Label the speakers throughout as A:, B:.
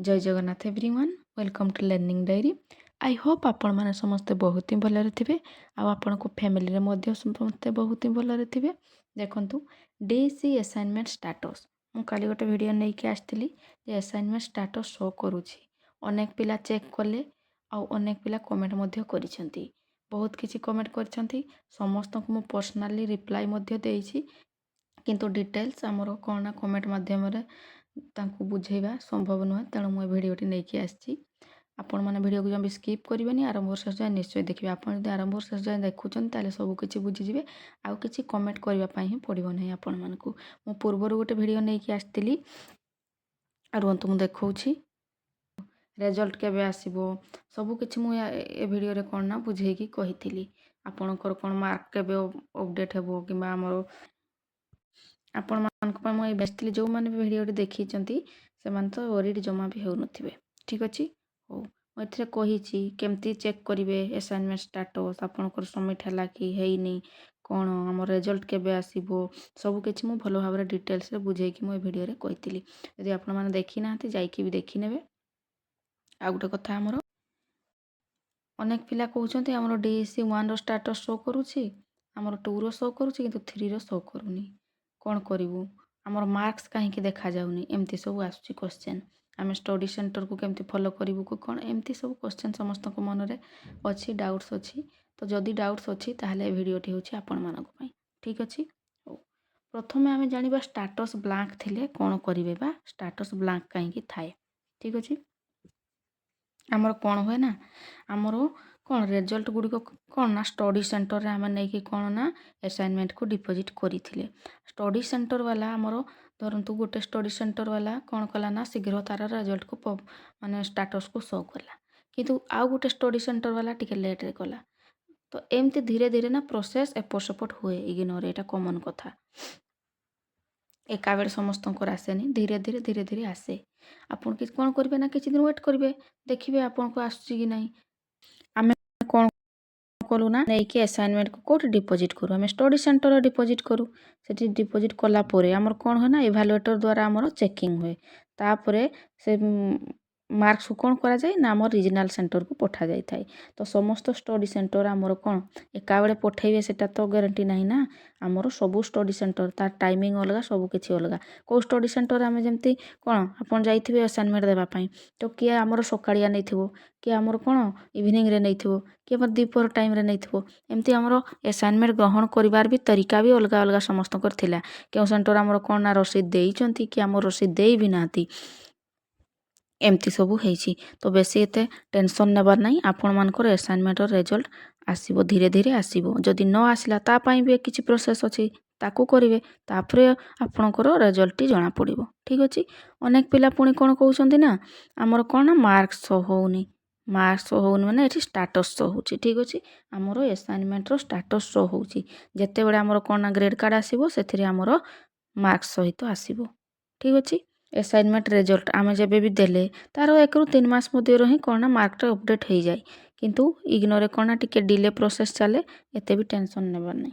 A: जय Jagannath everyone welcome to learning diary. I hope आपण मैंने समस्ते बहुत ही भलरे थे आपण को फैमिली रे मध्य समस्ते बहुत ही भलरे थे। देखंतु डीसी असाइनमेंट स्टाटस मु काली गोटे वीडियो नहीं कि आसती असाइनमेंट स्टाटस शो करुँची अनेक पिला चेक कले अनेक पिला कमेंट मध्य करिसेंती बहुत किसी कमेंट करिसेंती समस्त को मु पर्सनाली रिप्लाई मध्य देइछि किंतु डिटेल्स आमर कौन ना कमेंट माध्यम तांको बुझेबा संभव नुहे तेणु मुझे भिडटी नहीं आसी आपण मैंने भिडियो को जब स्किप करेंगे आरंभ शेष जाए निश्चय देखिए आपड़ जो आरंभ शेष जाए देखुं ताले सबकि बुझीजे आउ कि कमेंट करने ही पड़ो ना आपण मानक मु पूर्वर गोटे भिडियो नहीं आसती रुहतु मुझे देखा रेजल्ट केबे आसीबो सबकि मुझे भिडियो कौन ना बुझेकी कही आपणकर कौन मार्क केबे अपडेट हेबो कि आमर आपण मुझे बेस्टली जो मैंने भिडियो देखी से तो वरीड जमा भी हो नथिबे। ठीक अच्छे हो मुझे कही केमती चेक करेंगे असाइनमेंट स्टाटस आपणकर सबमिट है कि हैनी कौन आम रिजल्ट केबे आसीबो सबकि मुझे भल भाव डिटेल्स बुझेकी मुझे भिडियो कही यदि आपण मैंने देखी ना जाइए भी देखी ने। आ गोटे कथा आमर अनेक पिला कहते आमर डीसी 1 स्टाटस शो करुँची आमर 2 शो करुँची किंतु 3 शो करूनी कौन करूँ आमर मार्क्स कहीं देखा जाऊनी एमती सब आसुची क्वेश्चन आम स्टडी सेंटर को केमती फॉलो करूँ कि कौन एमती सब क्वेश्चन समस्त मन में अच्छी डाउट्स अच्छी तो जदि डाउट्स अच्छी ताहले वीडियोटी होची आपण मानक पई। ठीक अच्छे हो प्रथम आम जाना स्टाटस ब्लांक थिले कौन करेंगे बा स्टाटस ब्लांक कहीं थाए। ठीक अच्छे आमर कौन हुए ना आमर कौन रिजल्ट गुड़िक कौन ना स्टडी सेंटर आम नहीं कौन ना असाइनमेंट को डिपोजिट करते स्टडी सेंटर वाला आमर धरतु गोटे स्टडी सेंटर वाला कौन कला ना शीघ्र तार रिजल्ट को माने स्टाटस को शो कला किंतु आउ गोटे स्टडी सेंटर वाला टिके लेट रे कला तो एमती धीरे धीरे ना प्रोसेस एपट सेपट हुए इग्नोर यहाँ कमन कथा एका बेले समस्त आसेनी धीरे धीरे धीरे धीरे आसे आपन कि कौन करेंगे ना किसी दिन वेट करेंगे देखिए आपन को आसुची कि नहीं आम कौन कलु ना नहीं असाइनमेंट को कौट डिपोजिट करूँ आम स्टडी सेंटर डिपोजिट करूँ से डिपोजिट कलापर आमर कौन हुए ना इभालुएटर द्वारा आमर चेकिंग हुए तापर से मार्क्स को कौन करा जाए ना आम रिजनल सेंटर को पठा जाए थाए तो समस्त स्टडी सेंटर आमर कौन एका बेले पठेबे सेटा तो ग्यारंटी नहीं ना आमर सबू स्टडी सेंटर तार टाइमिंग अलग सबकि अलग कौ स्टडी सेंटर आम जमी कौन आपन जाइए असाइनमेंट देवाई तो किए आमर सकाळिया नहीं थो किए आमर कौन इवनिंग रे नहीं थो कि आम दीपर टाइम रे नहीं थो एमती आमर असाइनमेंट ग्रहण करार भी तरीका भी अलग अलग समस्त क्यों सेंटर आमर कौन ना रसीद देइचंती कि आम रसीद दे भी ना एमती सब है तो बेसी एते टेंशन नेबार नहीं आपण मानकर असाइनमेंट रिजल्ट आसीबो धीरे धीरे आसीबो जदि न आसला तापाई भी किसी प्रोसेस अच्छी ताकू करेंगे तापर आपणकर रिजल्ट जना पड़ो। ठीक अच्छे अनेक पिला पुणी कौन कहते ना आमर कौन ना मार्क्स शो होनी मार्क्स शो होनी मैंने ये स्टाटस शो हो। ठीक अच्छे आमर असाइनमेंट स्टाटस शो हो जिते बड़े आमर कौन ना ग्रेड कार्ड आसो से आमर मार्क्स सहित आसो। ठीक अच्छे असाइनमेंट रिजल्ट आम जब भी देले तार 1 ରୁ 3 मास मध्य ही कौन ना मार्कटा अपडेट हो जाए किंतु इग्नोर कौन ना टिके डिले प्रोसेस चले एते भी टेंशन नेबार नहीं।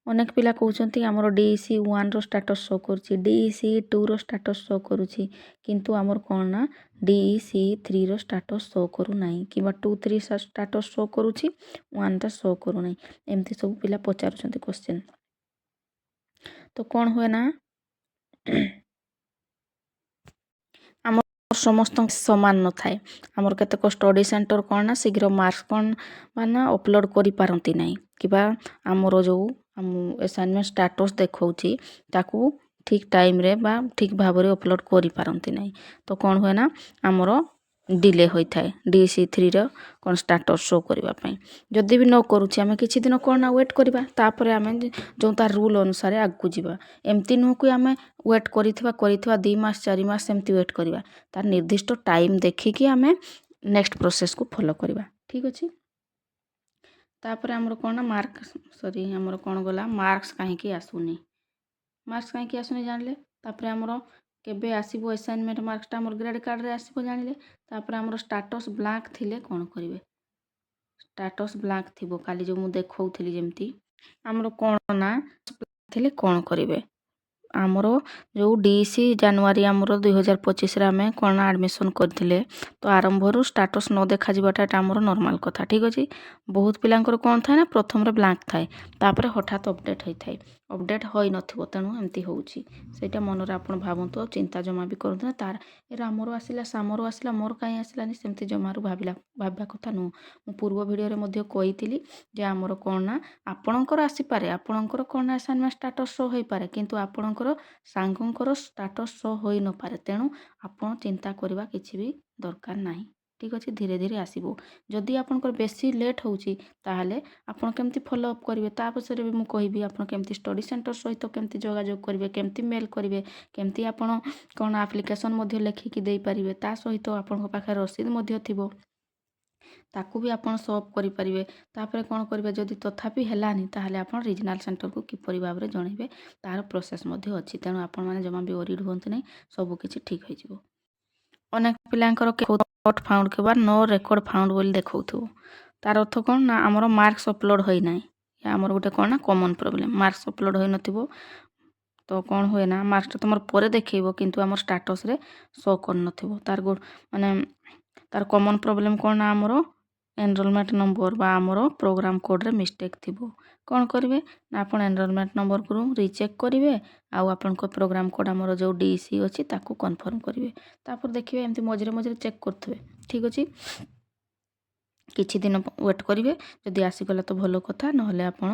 A: अनेक पिला कहते आमर डीसी 1 स्टाटस शो करुँची डीसी 2 स्टाटस शो करुँची किंतु आमर कौन ना डीसी 3 स्टाटस शो करू नहीं कि 2 3 स्टाटस शो करुँची 1 शो करू नहीं एमती सब पिला पचारुछंती क्वेश्चन तो कौन हुए ना समस्त समान न थाए आमर केतेक स्टडी सेंटर कौन ना शीघ्र मार्क्स कौन माना अपलोड करि पारंती नहीं कि आमर जो असाइनमेंट स्टाटस देखौची ताकू ठीक टाइम रे बा ठीक भाव रे अपलोड करि पारंती नहीं तो कौन हुए ना आमर डिले होता है डीसी 3 कौन स्टाटस शो करने जदि भी न करुँचे आम किसी दिन कौन ना वेट करवा तापर आम जो तार रूल अनुसार आगू जावा एमती नुह कि आम वेट कर 2 मास 4 मास एमती वेट करवा तार निर्दिष्ट टाइम देखिकी आम नेक्स्ट प्रोसेस को फॉलो करवा। ठीक अच्छे तापर आमर कौन ना मार्क सॉरी आमर कौन गला मार्क्स कहीं आसुनी मार्क्स कहीं आसुनी जानले तापर आमर केबे आसीबो असाइनमेंट मार्क्सटा आमर ग्रेड कार्ड रे आसीबो जानले तापर आमर स्टाटस ब्लैंक थिले कौन करिवे स्टाटस ब्लैंक थिबो काली जो मु देखौथली जेमती आमर कौन ना थिले कौन करिवे ଆମର ଯେଉଁ DEC ଜାନୁଆରୀ ଆମର 2025ରେ ଆମେ କ'ଣ ଆଡ଼ମିସନ୍ କରିଥିଲେ ତ ଆରମ୍ଭରୁ ଷ୍ଟାଟସ୍ ନ ଦେଖାଯିବାଟା ଏଟା ଆମର ନର୍ମାଲ୍ କଥା ଠିକ୍ ଅଛି। ବହୁତ ପିଲାଙ୍କର କ'ଣ ଥାଏ ନା ପ୍ରଥମରେ ବ୍ଲାଙ୍କ ଥାଏ ତାପରେ ହଠାତ୍ ଅପଡ଼େଟ୍ ହୋଇଥାଏ, ଅପଡ଼େଟ୍ ହୋଇନଥିବ ତେଣୁ ଏମିତି ହେଉଛି। ସେଇଟା ମନରେ ଆପଣ ଭାବନ୍ତୁ ଆଉ ଚିନ୍ତା ଜମା ବି କରନ୍ତୁ ନା ତାର ଏରା ଆମର ଆସିଲା ସାମର ଆସିଲା ମୋର କାହିଁ ଆସିଲାନି ସେମିତି ଜମାରୁ ଭାବିବା କଥା ନୁହଁ। ମୁଁ ପୂର୍ବ ଭିଡ଼ିଓରେ ମଧ୍ୟ କହିଥିଲି ଯେ ଆମର କ'ଣ ନା ଆପଣଙ୍କର ଆସିପାରେ, ଆପଣଙ୍କର କ'ଣ ନା ଆସାଇନମେଣ୍ଟ ଷ୍ଟାଟସ୍ ଶୋ ହୋଇପାରେ କିନ୍ତୁ ଆପଣଙ୍କର ସାଙ୍ଗଙ୍କର ଷ୍ଟାଟସ୍ ଶୋ ହୋଇନପାରେ, ତେଣୁ ଆପଣ ଚିନ୍ତା କରିବା କିଛି ବି ଦରକାର ନାହିଁ ଠିକ୍ ଅଛି। ଧୀରେ ଧୀରେ ଆସିବ। ଯଦି ଆପଣଙ୍କର ବେଶୀ ଲେଟ୍ ହେଉଛି ତାହେଲେ ଆପଣ କେମିତି ଫଲୋ ଅପ୍ କରିବେ ତା ବିଷୟରେ ବି ମୁଁ କହିବି। ଆପଣ କେମିତି ଷ୍ଟଡ଼ି ସେଣ୍ଟର ସହିତ କେମିତି ଯୋଗାଯୋଗ କରିବେ, କେମିତି ମେଲ୍ କରିବେ, କେମିତି ଆପଣ କ'ଣ ଆପ୍ଲିକେସନ୍ ମଧ୍ୟ ଲେଖିକି ଦେଇପାରିବେ, ତା ସହିତ ଆପଣଙ୍କ ପାଖରେ ରସିଦ ମଧ୍ୟ ଥିବ ତାକୁ ବି ଆପଣ ସୋ ଅପ୍ କରିପାରିବେ। ତାପରେ କ'ଣ କରିବେ ଯଦି ତଥାପି ହେଲାନି ତାହେଲେ ଆପଣ ରିଜନାଲ୍ ସେଣ୍ଟରକୁ କିପରି ଭାବରେ ଜଣାଇବେ ତାର ପ୍ରୋସେସ୍ ମଧ୍ୟ ଅଛି। ତେଣୁ ଆପଣମାନେ ଜମା ବି ଓରିଡ୍ ହୁଅନ୍ତୁ ନାହିଁ, ସବୁକିଛି ଠିକ୍ ହୋଇଯିବ। ଅନେକ ପିଲାଙ୍କର ନଟ୍ ଫାଉଣ୍ଡ କିମ୍ବା ନୋ ରେକର୍ଡ଼ ଫାଉଣ୍ଡ ବୋଲି ଦେଖାଉଥିବ, ତାର ଅର୍ଥ କ'ଣ ନା ଆମର ମାର୍କସ୍ ଅପଲୋଡ଼ ହୋଇନାହିଁ। ଆମର ଗୋଟେ କ'ଣ ନା କମନ୍ ପ୍ରୋବ୍ଲେମ୍, ମାର୍କସ୍ ଅପଲୋଡ଼ ହୋଇନଥିବ ତ କ'ଣ ହୁଏ ନା ମାର୍କସଟା ତୁମର ପରେ ଦେଖେଇବ କିନ୍ତୁ ଆମର ଷ୍ଟାଟସ୍ରେ ଶୋ କରିନଥିବ। ମାନେ ତାର କମନ୍ ପ୍ରୋବ୍ଲେମ୍ କ'ଣ ନା ଆମର ଏନରୋଲମେଣ୍ଟ ନମ୍ବର ବା ଆମର ପ୍ରୋଗ୍ରାମ କୋଡ଼ରେ ମିଷ୍ଟେକ୍ ଥିବ। କ'ଣ କରିବେ ନା ଆପଣ ଏନରୋଲମେଣ୍ଟ ନମ୍ବରକୁ ରିଚେକ୍ କରିବେ ଆଉ ଆପଣଙ୍କ ପ୍ରୋଗ୍ରାମ କୋଡ଼ ଆମର ଯେଉଁ DEC ଅଛି ତାକୁ କନଫର୍ମ କରିବେ। ତାପରେ ଦେଖିବେ ଏମିତି ମଝିରେ ମଝିରେ ଚେକ୍ କରୁଥିବେ ଠିକ୍ ଅଛି। କିଛି ଦିନ ୱେଟ୍ କରିବେ, ଯଦି ଆସିଗଲା ତ ଭଲ କଥା, ନହେଲେ ଆପଣ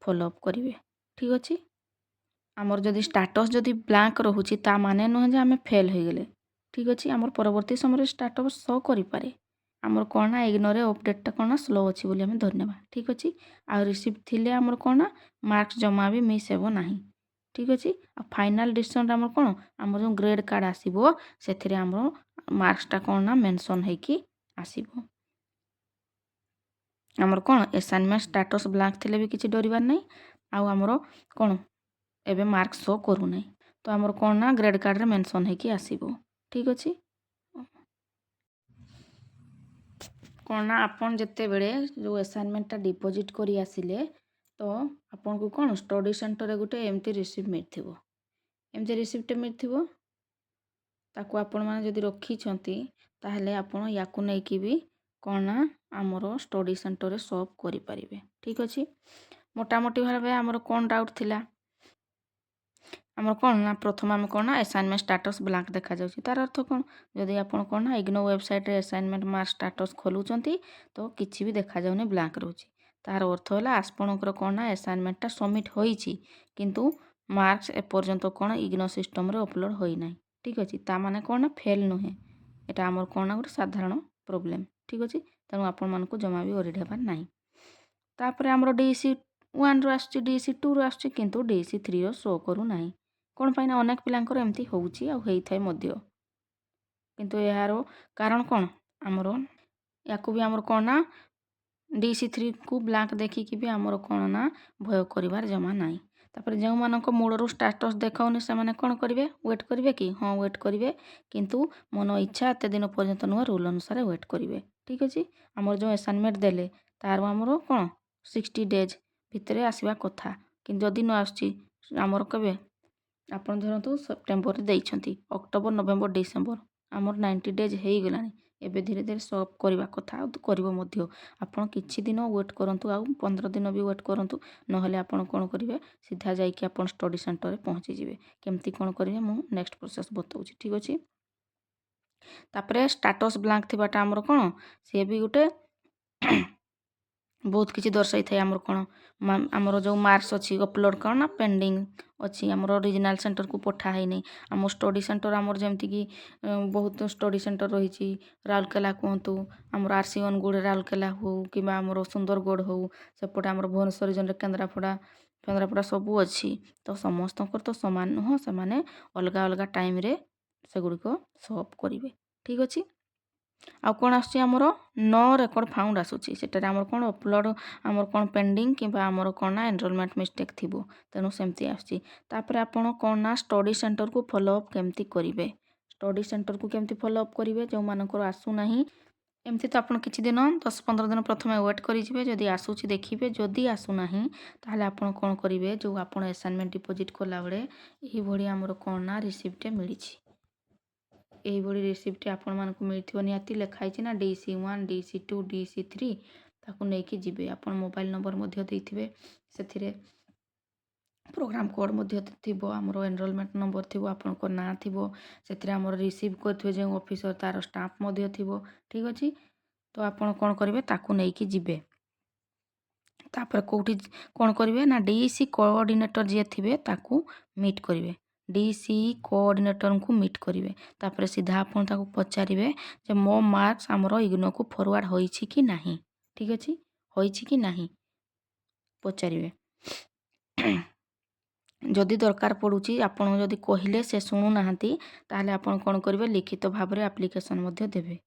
A: ଫଲୋ ଅପ୍ କରିବେ ଠିକ୍ ଅଛି। ଆମର ଯଦି ଷ୍ଟାଟସ୍ ଯଦି ବ୍ଲାଙ୍କ ରହୁଛି ତା ମାନେ ନୁହେଁ ଯେ ଆମେ ଫେଲ୍ ହୋଇଗଲେ ଠିକ୍ ଅଛି। ଆମର ପରବର୍ତ୍ତୀ ସମୟରେ ଷ୍ଟାଟସ୍ ଶୋ କରିପାରେ, ଆମର କ'ଣ ନା ଇଗ୍ନୋରରେ ଅପଡ଼େଟ୍ଟା କ'ଣ ନା ସ୍ଲୋ ଅଛି ବୋଲି ଆମେ ଧନ୍ୟବାଦ ଠିକ୍ ଅଛି। ଆଉ ରିସିପ୍ଟ ଥିଲେ ଆମର କ'ଣ ନା ମାର୍କସ୍ ଜମା ବି ମିସ୍ ହେବ ନାହିଁ ଠିକ୍ ଅଛି। ଆଉ ଫାଇନାଲ୍ ଡିସିସନ୍ରେ ଆମର କ'ଣ ଆମର ଯେଉଁ ଗ୍ରେଡ଼୍ କାର୍ଡ଼ ଆସିବ ସେଥିରେ ଆମର ମାର୍କସଟା କ'ଣ ନା ମେନସନ୍ ହେଇକି ଆସିବ। ଆମର କ'ଣ ଆସାଇନମେଣ୍ଟ ଷ୍ଟାଟସ୍ ବ୍ଲାଙ୍କ ଥିଲେ ବି କିଛି ଡରିବାର ନାହିଁ। ଆଉ ଆମର କ'ଣ ଏବେ ମାର୍କ ଶୋ କରୁନାହିଁ ତ ଆମର କ'ଣ ନା ଗ୍ରେଡ଼୍ କାର୍ଡ଼ରେ ମେନସନ୍ ହେଇକି ଆସିବ ଠିକ୍ ଅଛି। କ'ଣ ନା ଆପଣ ଯେତେବେଳେ ଯେଉଁ ଆସାଇନମେଣ୍ଟଟା ଡିପୋଜିଟ୍ କରି ଆସିଲେ ତ ଆପଣଙ୍କୁ କ'ଣ ଷ୍ଟଡ଼ି ସେଣ୍ଟରରେ ଗୋଟେ ଏମିତି ରିସିପ୍ଟ ମିଳିଥିବ, ଏମିତି ରିସିପ୍ଟ ମିଳିଥିବ ତାକୁ ଆପଣମାନେ ଯଦି ରଖିଛନ୍ତି ତାହେଲେ ଆପଣ ୟାକୁ ନେଇକି ବି କ'ଣ ନା ଆମର ଷ୍ଟଡ଼ି ସେଣ୍ଟରରେ ଶୋ ଅପ୍ କରିପାରିବେ ଠିକ୍ ଅଛି। ମୋଟାମୋଟି ଭାବେ ଆମର କ'ଣ ଡାଉଟ୍ ଥିଲା, ଆମର କ'ଣ ନା ପ୍ରଥମେ ଆମେ କ'ଣ ନା ଆସାଇନମେଣ୍ଟ ଷ୍ଟାଟସ୍ ବ୍ଲାଙ୍କ ଦେଖାଯାଉଛି ତାର ଅର୍ଥ କ'ଣ, ଯଦି ଆପଣ କ'ଣ ନା ଇଗ୍ନୋ ୱେବସାଇଟ୍ରେ ଆସାଇନମେଣ୍ଟ ମାର୍କ ଷ୍ଟାଟସ୍ ଖୋଲୁଛନ୍ତି ତ କିଛି ବି ଦେଖାଯାଉନି ବ୍ଲାଙ୍କ ରହୁଛି, ତାର ଅର୍ଥ ହେଲା ଆପଣଙ୍କର କ'ଣ ନା ଆସାଇନମେଣ୍ଟଟା ସବମିଟ୍ ହୋଇଛି କିନ୍ତୁ ମାର୍କସ୍ ଏପର୍ଯ୍ୟନ୍ତ କ'ଣ ଇଗ୍ନୋ ସିଷ୍ଟମରେ ଅପଲୋଡ଼ ହୋଇନାହିଁ ଠିକ୍ ଅଛି। ତା ମାନେ କ'ଣ ନା ଫେଲ୍ ନୁହେଁ, ଏଟା ଆମର କ'ଣ ନା ଗୋଟେ ସାଧାରଣ ପ୍ରୋବ୍ଲେମ୍ ଠିକ୍ ଅଛି। ତେଣୁ ଆପଣମାନଙ୍କୁ ଜମା ବି ଓରିଡ୍ ହେବାର ନାହିଁ। ତାପରେ ଆମର DEC 1ରୁ ଆସୁଛି, DEC 2ରୁ ଆସୁଛି କିନ୍ତୁ DEC 3ର ଶୋ କରୁନାହିଁ। କ'ଣ ପାଇଁ ନା ଅନେକ ପିଲାଙ୍କର ଏମିତି ହେଉଛି ଆଉ ହେଇଥାଏ ମଧ୍ୟ, କିନ୍ତୁ ଏହାର କାରଣ କ'ଣ ଆମର ୟାକୁ ବି ଆମର କ'ଣ ନା DEC 3କୁ ବ୍ଲାଙ୍କ ଦେଖିକି ବି ଆମର କ'ଣ ନା ଭୟ କରିବାର ଜମା ନାହିଁ। ତାପରେ ଯେଉଁମାନଙ୍କ ମୂଳରୁ ଷ୍ଟାଟସ୍ ଦେଖାଉନି ସେମାନେ କ'ଣ କରିବେ, ୱେଟ୍ କରିବେ କି, ହଁ ୱେଟ୍ କରିବେ କିନ୍ତୁ ମନ ଇଚ୍ଛା ଏତେ ଦିନ ପର୍ଯ୍ୟନ୍ତ ନୁହେଁ, ରୁଲ୍ ଅନୁସାରେ ୱେଟ୍ କରିବେ ଠିକ୍ ଅଛି। ଆମର ଯେଉଁ ଆସାଇନମେଣ୍ଟ ଦେଲେ ତାର ଆମର କ'ଣ 60 ଡେଜ୍ ଭିତରେ ଆସିବା କଥା କିନ୍ତୁ ଯଦି ନ ଆସୁଛି ଆମର କେବେ ଆପଣ ଧରନ୍ତୁ ସେପ୍ଟେମ୍ବରରେ ଦେଇଛନ୍ତି, ଅକ୍ଟୋବର ନଭେମ୍ବର ଡିସେମ୍ବର ଆମର 90 ଡେଜ୍ ହେଇଗଲାଣି, ଏବେ ଧୀରେ ଧୀରେ ଶୋ ଅପ୍ କରିବା କଥା ଆଉ କରିବ ମଧ୍ୟ। ଆପଣ କିଛି ଦିନ ୱେଟ୍ କରନ୍ତୁ, ଆଉ 15 ଦିନ ବି ୱେଟ୍ କରନ୍ତୁ, ନହେଲେ ଆପଣ କ'ଣ କରିବେ ସିଧା ଯାଇକି ଆପଣ ଷ୍ଟଡ଼ି ସେଣ୍ଟରରେ ପହଞ୍ଚିଯିବେ। କେମିତି କ'ଣ କରିବେ ମୁଁ ନେକ୍ସଟ ପ୍ରୋସେସ୍ ବତାଉଛି ଠିକ୍ ଅଛି। ତାପରେ ଷ୍ଟାଟସ୍ ବ୍ଲାଙ୍କ ଥିବାଟା ଆମର କ'ଣ ସିଏ ବି ଗୋଟେ ବହୁତ କିଛି ଦର୍ଶାଇଥାଏ। ଆମର କ'ଣ ଆମର ଯେଉଁ ମାର୍କସ୍ ଅଛି ଅପଲୋଡ଼ କ'ଣ ନା ପେଣ୍ଡିଙ୍ଗ ଅଛି, ଆମର ରିଜନାଲ୍ ସେଣ୍ଟରକୁ ପଠା ହେଇନି। ଆମ ଷ୍ଟଡ଼ି ସେଣ୍ଟର ଆମର ଯେମିତିକି ବହୁତ ଷ୍ଟଡ଼ି ସେଣ୍ଟର ରହିଛି, ରାଉରକେଲା କୁହନ୍ତୁ, ଆମର RC ଅନୁଗୁଳ ରାଉରକେଲା ହେଉ କିମ୍ବା ଆମର ସୁନ୍ଦରଗଡ଼ ହେଉ, ସେପଟେ ଆମର ଭୁବନେଶ୍ୱର ରିଜନରେ କେନ୍ଦ୍ରାପଡ଼ା ସବୁ ଅଛି ତ ସମସ୍ତଙ୍କର ତ ସମାନ ନୁହଁ, ସେମାନେ ଅଲଗା ଅଲଗା ଟାଇମ୍ରେ ସେଗୁଡ଼ିକ ଶୋ ଅପ୍ କରିବେ ଠିକ୍ ଅଛି। ଆଉ କ'ଣ ଆସୁଛି ଆମର ନୋ ରେକର୍ଡ଼ ଫାଉଣ୍ଡ ଆସୁଛି, ସେଠାରେ ଆମର କ'ଣ ଅପଲୋଡ଼ ଆମର କ'ଣ ପେଣ୍ଡିଙ୍ଗ କିମ୍ବା ଆମର କ'ଣ ନା ଏନରୋଲମେଣ୍ଟ ମିଷ୍ଟେକ୍ ଥିବ, ତେଣୁ ସେମିତି ଆସୁଛି। ତାପରେ ଆପଣ କ'ଣ ନା ଷ୍ଟଡ଼ି ସେଣ୍ଟରକୁ ଫଲୋ ଅପ୍ କେମିତି କରିବେ, ଷ୍ଟଡ଼ି ସେଣ୍ଟରକୁ କେମିତି ଫଲୋ ଅପ୍ କରିବେ, ଯେଉଁମାନଙ୍କର ଆସୁନାହିଁ एमती तो आप किसी दिन 10-15 दिन प्रथम वेट करेंगे जदि आसूँ देखिए जदि आसूना ताहले आपण कौन करेंगे जो आप असाइनमेंट डिपोजिट कला बेले ये आमर कौन ना रिसीप्ट मिली यही रिसीप्ट आपण मानक मिलथिबो निहाती लिखाई ना DC1 DC2 DC3 ताकू लेकिन जीवे आप मोबाइल नंबर मध्य देथिबे से प्रोग्राम कोड मध्य थिबो आमर एनरोलमेंट नंबर थिबो आपन ना थिबो से आमर रिसीव करथिबे जे ऑफिसर तार स्टाम्प मध्य थिबो ठीक अछि। तो आपण कौन करेंगे ताकू लेकिन जीवे तापर कौटी कौन करेंगे ना डीसी कोऑर्डिनेटर जी थे ताकू मीट करेंगे डीसी कोऑर्डिनेटर को मीट करेंगे तापर सीधा आपन ताकू पचारे जे मो मार्क्स आमर इग्नो को फॉरवर्ड होइछि कि नहीं ठीक अच्छे होइछि कि नहीं पचारे जदि दरकार पड़ुछि आपण जदि कहले से शुणु नाहांती ताहले आपण कौन करेंगे लिखित भाव में एप्लिकेशन मध्य देबे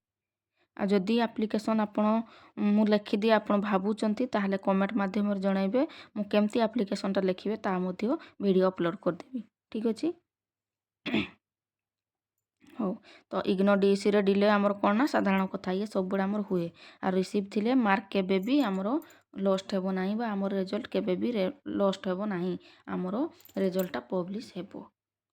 A: आ जदि एप्लिकेशन आपण मु लिखिदी आप भावुंट ताहले कमेंट माध्यम जनइबे मु केमती एप्लिकेशनटा लिखिबे ता मध्य वीडियो अपलोड करदेवी ठीक अच्छे। हो तो इग्नो डीसी रे डिले आमर कौन ना साधारण कथा ये सब बड़े आमर हुए आ रिसीव थिले मार्क केबे भी आमर लॉस्ट हेबो नाही बा आमर रिजल्ट केबे भी लॉस्ट हेबो नाही आमर रिजल्टटा पब्लिश हेबो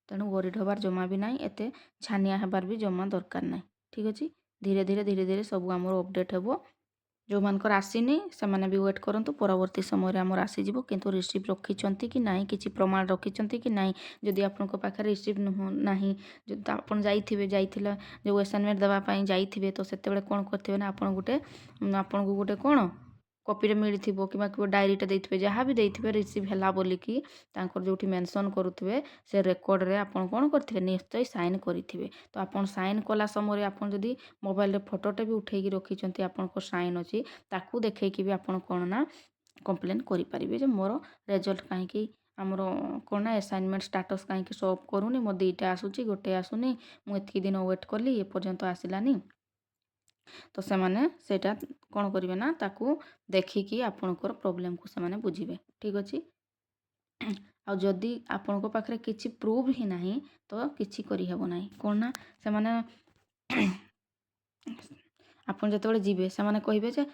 A: तेणु वरीड हबार जमा भी नाही एते छानिया हेबार भी जमा दरकार नाही ठीक अच्छे। धीरे धीरे सब आमर अपडेट हेबो जो मानकर आसीनी से भी वेट करूँ परवर्ती समय आमर आसीज किंतु रिसीव रखी कि ना कि प्रमाण रखी कि ना जदि आपण पाखे रिसीव ना जो आप जाइए जो असाइनमेंट देवाई जाइए तो से कौन करेंगे ना आपन को गोटे कौन कॉपी मिली कि डायरीटे देते जहाँ भी देते रिसीव है बोलिकी जो मेंशन करुवे से रेकर्ड रे आपन कौन करते निश्चय साइन करेंगे तो आप साइन कला समय आप जदि मोबाइल फोटोटे भी उठेकी रखी आपण साइन अच्छी ताकू देखी भी आप कौन ना कंप्लेन करेंगे मोर रिजल्ट कहीं आमर कौन ना असाइनमेंट स्टाटस कहीं शो अप करूनी मो दुईटा आसूची गोटे आसुनी मुझे दिन वेट कली एपर्यंत आसलानी तो सेटा कौन करेंगे ना ताकू देखिकी आपणकर प्रोब्लेम को से बुझे ठीक अच्छे। आ जदि आपण पाखे किसी प्रूफ ही ना तो किसी करहब ना कौन ना से आपन जिते जीवे से कहे जे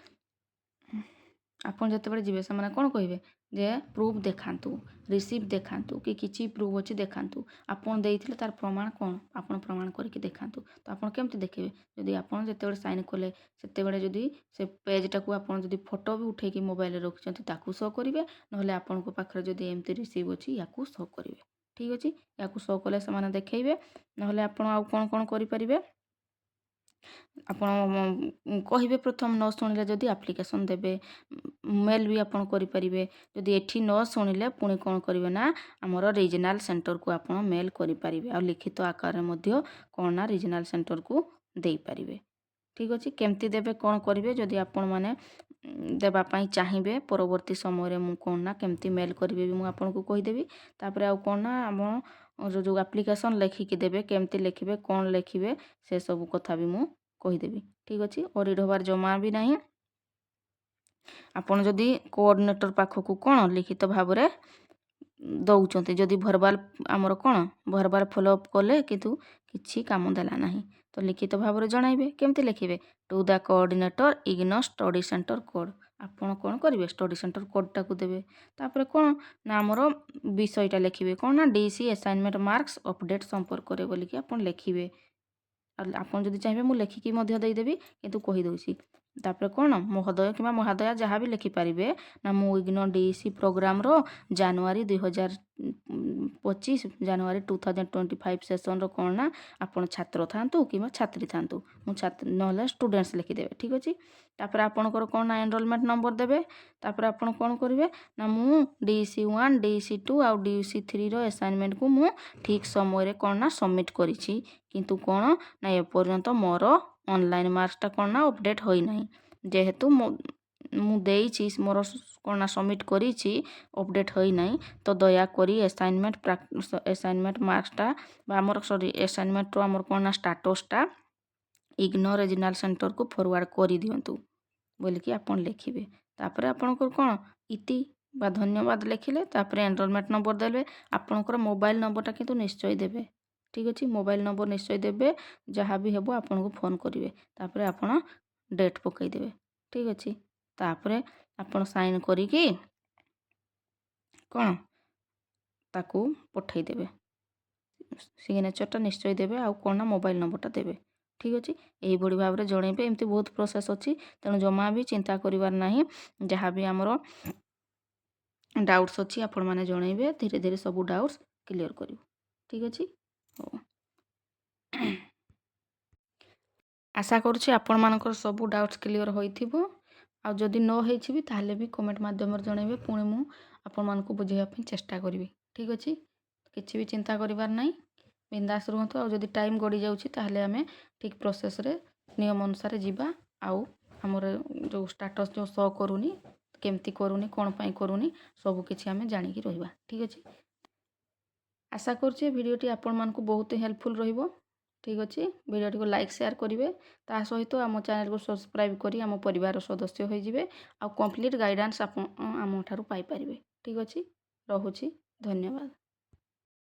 A: आपन जिते जीवे से कौन कहे जे प्रूफ देखातु रिसीव देखातु कि किसी प्रूफ अच्छी देखातु आपन देइथिले तार प्रमाण कौन आपन प्रमाण करके देखातु तो आपन केमती देखिए जदि आपन जिते साइन कले से जदि से पेजटा को आपन जदि फोटो भी उठेकी मोबाइल रखिछंती ताकू शो करेंगे नहले आपन को पाखरे जदि एमती रिसीव अच्छी या शो करेंगे ठीक अच्छे या शो कले से देखेबे नहले आपन आउ कौन कौन करें आपण कहे प्रथम न शुणिले जदि एप्लिकेशन देबे मेल भी आपन करें जदि एठी न शुणिले पुणी कौन करेंगे ना आमर रीजनाल सेंटर को आप मेल करें आ लिखित आकार में कौन ना रीजनाल सेंटर को दे पारे ठीक अच्छे केमती देबे कौन करेंगे जदि आपण मैंने देवाई चाहिए परवर्ती समय मु कौन ना केमती मेल करेंगे भी मुझे आपको कहीदेवी तापर आउ कौन ना आम जो एप्लिकेशन लिखिकी देबे केमती लिखिबे कौन लिखिबे से सब कथा भी मु कहीदेवी ठीक अच्छे और हबार जमा भी नहीं आपन जदि कोऑर्डिनेटर पाखक कौन लिखित भाव में दौरान जदि भरबाल आमर कौन भरबाल फॉलोअप कले किंतु किसी काम देला ना तो लिखित भाव में जनइबे केमती लिखिबे to the coordinator IGNOU study centre code आपन कौन करेंगे स्टडी सेंटर कोडटा को देवे तापर कौन ना आमर विषयटा लिखिबे कौन ना डीसी असाइनमेंट मार्क्स अपडेट संपर्क करे बोलिकी आपन लिखिबे आपन जदि चाहिए मुझे लेखिकी देदेवी किंतु कहीदे तापर कौन महोदय कि महादया जहाँ भी लिखिपारे ना मु इग्नो डीसी प्रोग्राम रो जनवरी 2025 जनवरी 2025 सेसन रो कौन ना आपन छात्र थांतु कि छात्री थांतु मु छात्र नहले स्टूडेंट्स लिखिदेवे ठीक अच्छे तापर आपनकर कौन ना एनरोलमेंट नंबर देवे तापर आपन कौन करेंगे ना मु DC1 DC2 आ DC3 रो असाइनमेंट को मु ठीक समय कौन ना सबमिट करिछि किंतु कौन ना एपर्यंत मोर ऑनलाइन मार्क्सटा कौन ना अपडेट होई नहीं जेहेतु मु देइछि मोर कौन ना सबमिट करिछि अपडेट होई नहीं तो दया करी असाइनमेंट मार्क्सटा बा हमर सॉरी असाइनमेंट रो हमर कौन ना स्टेटसटा इग्नो रीजनल सेंटर को फॉरवर्ड करी दियंतु बोलिकी आपन लिखिबे तापर आपनकर कौन इति बा धन्यवाद लिखिले तापर एनरोलमेंट नंबर देबे आपनकर मोबाइल नंबरटा किंतु निश्चय देबे ठीक अच्छे मोबाइल नंबर निश्चय देबे जहाँ भी हेबो आपन को फोन करेंगे तापर आपन ଡେଟ୍ ପକାଇଦେବେ। ଠିକ୍ ଅଛି। ତାପରେ ଆପଣ ସାଇନ୍ କରିକି କ'ଣ ତାକୁ ପଠାଇଦେବେ। ସିଗ୍ନେଚର୍ଟା ନିଶ୍ଚୟ ଦେବେ, ଆଉ କ'ଣ ନା ମୋବାଇଲ୍ ନମ୍ବରଟା ଦେବେ। ଠିକ୍ ଅଛି। ଏହିଭଳି ଭାବରେ ଜଣେଇବେ। ଏମିତି ବହୁତ ପ୍ରୋସେସ୍ ଅଛି, ତେଣୁ ଜମା ବି ଚିନ୍ତା କରିବାର ନାହିଁ। ଯାହା ବି ଆମର ଡାଉଟ୍ସ ଅଛି ଆପଣମାନେ ଜଣେଇବେ, ଧୀରେ ଧୀରେ ସବୁ ଡାଉଟ୍ସ କ୍ଲିୟର୍ କରିବୁ। ଠିକ୍ ଅଛି। ହଉ, ଆଶା କରୁଛି ଆପଣମାନଙ୍କର ସବୁ ଡାଉଟ୍ସ କ୍ଲିୟର୍ ହୋଇଥିବ। ଆଉ ଯଦି ନ ହେଇଛି ବି ତାହେଲେ ବି କମେଣ୍ଟ ମାଧ୍ୟମରେ ଜଣେଇବେ, ପୁଣି ମୁଁ ଆପଣମାନଙ୍କୁ ବୁଝେଇବା ପାଇଁ ଚେଷ୍ଟା କରିବି। ଠିକ୍ ଅଛି। କିଛି ବି ଚିନ୍ତା କରିବାର ନାହିଁ, ବିନ୍ଦାସ ରୁହନ୍ତୁ। ଆଉ ଯଦି ଟାଇମ୍ ଗଡ଼ି ଯାଉଛି ତାହେଲେ ଆମେ ଠିକ୍ ପ୍ରୋସେସ୍ରେ ନିୟମ ଅନୁସାରେ ଯିବା। ଆଉ ଆମର ଯେଉଁ ଷ୍ଟାଟସ୍ ଯେଉଁ ଶୋ କରୁନି, କେମିତି କରୁନି, କ'ଣ ପାଇଁ କରୁନି, ସବୁ କିଛି ଆମେ ଜାଣିକି ରହିବା। ଠିକ୍ ଅଛି। ଆଶା କରୁଛି ଭିଡ଼ିଓଟି ଆପଣମାନଙ୍କୁ ବହୁତ ହେଲ୍ପଫୁଲ୍ ରହିବ। ଠିକ୍ ଅଛି। ଭିଡ଼ିଓଟିକୁ ଲାଇକ୍ ସେୟାର କରିବେ, ତା ସହିତ ଆମ ଚ୍ୟାନେଲକୁ ସବସ୍କ୍ରାଇବ୍ କରି ଆମ ପରିବାରର ସଦସ୍ୟ ହୋଇଯିବେ। ଆଉ କମ୍ପ୍ଲିଟ୍ ଗାଇଡ଼ାନ୍ସ ଆପଣ ଆମ ଠାରୁ ପାଇପାରିବେ। ଠିକ୍ ଅଛି। ରହୁଛି। ଧନ୍ୟବାଦ।